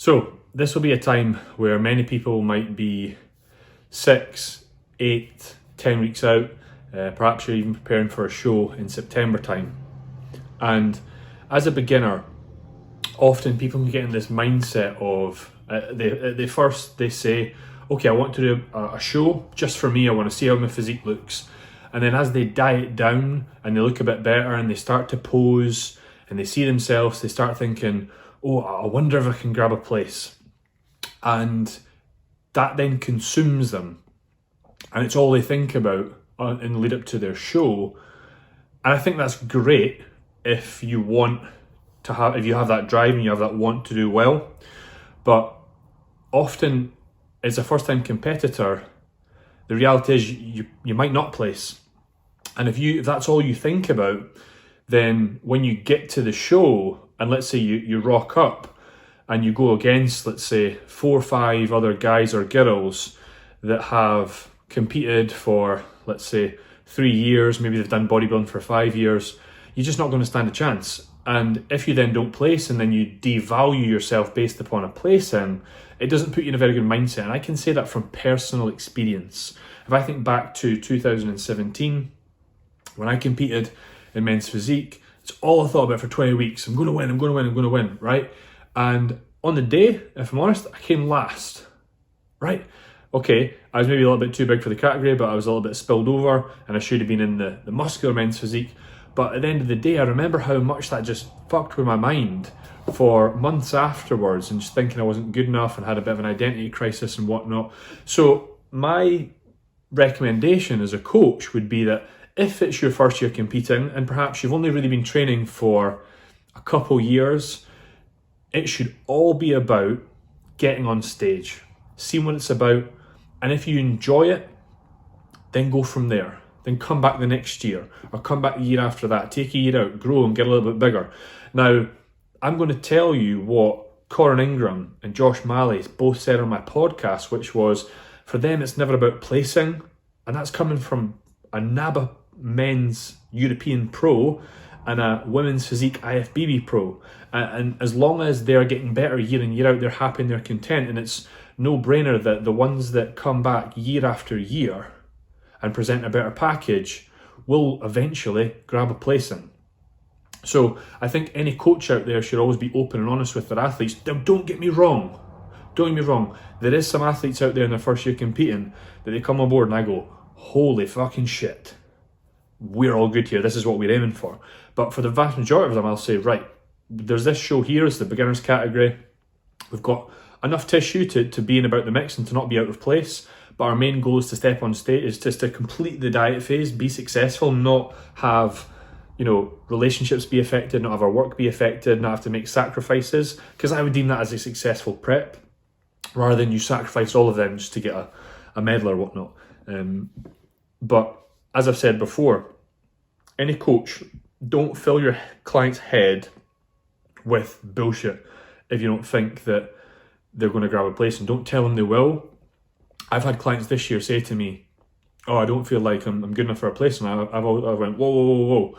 So this will be a time where many people might be 6, 8, 10 weeks out, perhaps you're even preparing for a show in September time. And as a beginner, often people can get in this mindset of, they say, okay, I want to do a show just for me, I want to see how my physique looks. And then as they diet down and they look a bit better and they start to pose and they see themselves, they start thinking, oh, I wonder if I can grab a place. And that then consumes them. And it's all they think about in the lead up to their show. And I think that's great if you have that drive and you have that want to do well. But often as a first time competitor, the reality is you might not place. And if that's all you think about, then when you get to the show, and let's say you rock up and you go against, let's say, 4 or 5 other guys or girls that have competed for, let's say, 3 years, maybe they've done bodybuilding for 5 years, you're just not going to stand a chance. And if you then don't place and then you devalue yourself based upon a placing, it doesn't put you in a very good mindset. And I can say that from personal experience. If I think back to 2017, when I competed in men's physique, it's all I thought about for 20 weeks. I'm going to win, right? And on the day, if I'm honest, I came last, right? Okay, I was maybe a little bit too big for the category, but I was a little bit spilled over and I should have been in the muscular men's physique. But at the end of the day, I remember how much that just fucked with my mind for months afterwards and just thinking I wasn't good enough and had a bit of an identity crisis and whatnot. So my recommendation as a coach would be that if it's your first year competing and perhaps you've only really been training for a couple years, it should all be about getting on stage, seeing what it's about, and if you enjoy it, then go from there. Then come back the next year or come back the year after that, take a year out, grow and get a little bit bigger. Now, I'm going to tell you what Corin Ingram and Josh Malley both said on my podcast, which was, for them, it's never about placing, and that's coming from a NABBA men's European pro and a women's physique IFBB pro. And as long as they're getting better year in, year out, they're happy and they're content. And it's no brainer that the ones that come back year after year and present a better package will eventually grab a placing. So I think any coach out there should always be open and honest with their athletes. Now, don't get me wrong. There is some athletes out there in their first year competing that they come on board and I go, holy fucking shit. We're all good here. This is what we're aiming for. But for the vast majority of them, I'll say, right, there's this show here, it's the beginners category. We've got enough tissue to be in about the mix and to not be out of place. But our main goal is to step on stage, is just to complete the diet phase, be successful, not have, relationships be affected, not have our work be affected, not have to make sacrifices. Because I would deem that as a successful prep, rather than you sacrifice all of them just to get a medal or whatnot. But as I've said before, any coach, don't fill your client's head with bullshit if you don't think that they're going to grab a place, and don't tell them they will. I've had clients this year say to me, oh, I don't feel like I'm good enough for a place. And I went, whoa.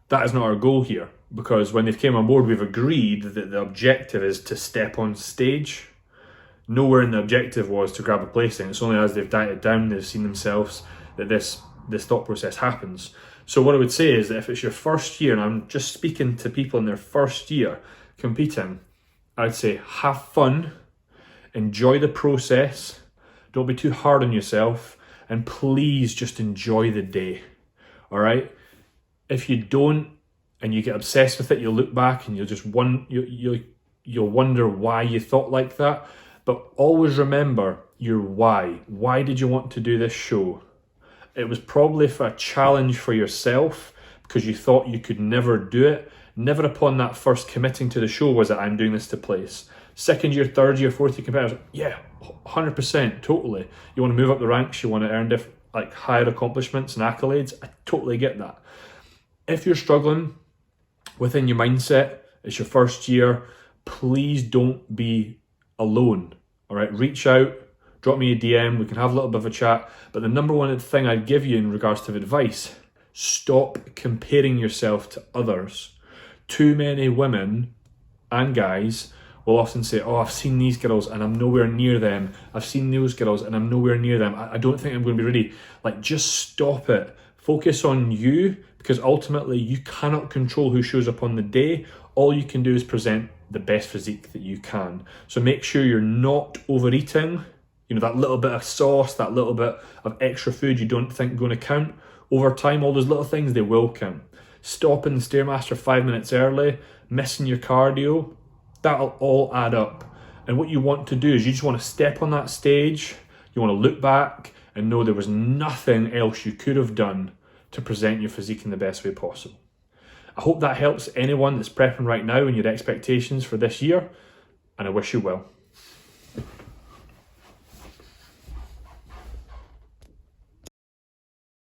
That is not our goal here. Because when they've came on board, we've agreed that the objective is to step on stage. Nowhere in the objective was to grab a placing. It's only as they've dieted down, they've seen themselves that this thought process happens. So what I would say is that if it's your first year, and I'm just speaking to people in their first year competing, I'd say have fun, enjoy the process, don't be too hard on yourself, and please just enjoy the day, all right? If you don't and you get obsessed with it, you'll look back and you'll wonder why you thought like that. But always remember your why. Why did you want to do this show? It was probably for a challenge for yourself because you thought you could never do it. Never upon that first committing to the show was it, I'm doing this to place. Second year, third year, fourth year competitors, yeah, 100%, totally. You want to move up the ranks, you want to earn higher accomplishments and accolades. I totally get that. If you're struggling within your mindset, it's your first year, please don't be alone, all right? Reach out, drop me a DM, we can have a little bit of a chat. But the number one thing I'd give you in regards to advice, stop comparing yourself to others. Too many women and guys will often say, oh, I've seen these girls and I'm nowhere near them. I've seen those girls and I'm nowhere near them. I don't think I'm going to be ready. Like, just stop it. Focus on you, because ultimately you cannot control who shows up on the day. All you can do is present the best physique that you can. So make sure you're not overeating. You know, that little bit of sauce, that little bit of extra food you don't think going to count. Over time, all those little things, they will count. Stopping the Stairmaster 5 minutes early, missing your cardio, that'll all add up. And what you want to do is you just want to step on that stage, you want to look back and know there was nothing else you could have done to present your physique in the best way possible. I hope that helps anyone that's prepping right now in your expectations for this year, and I wish you well.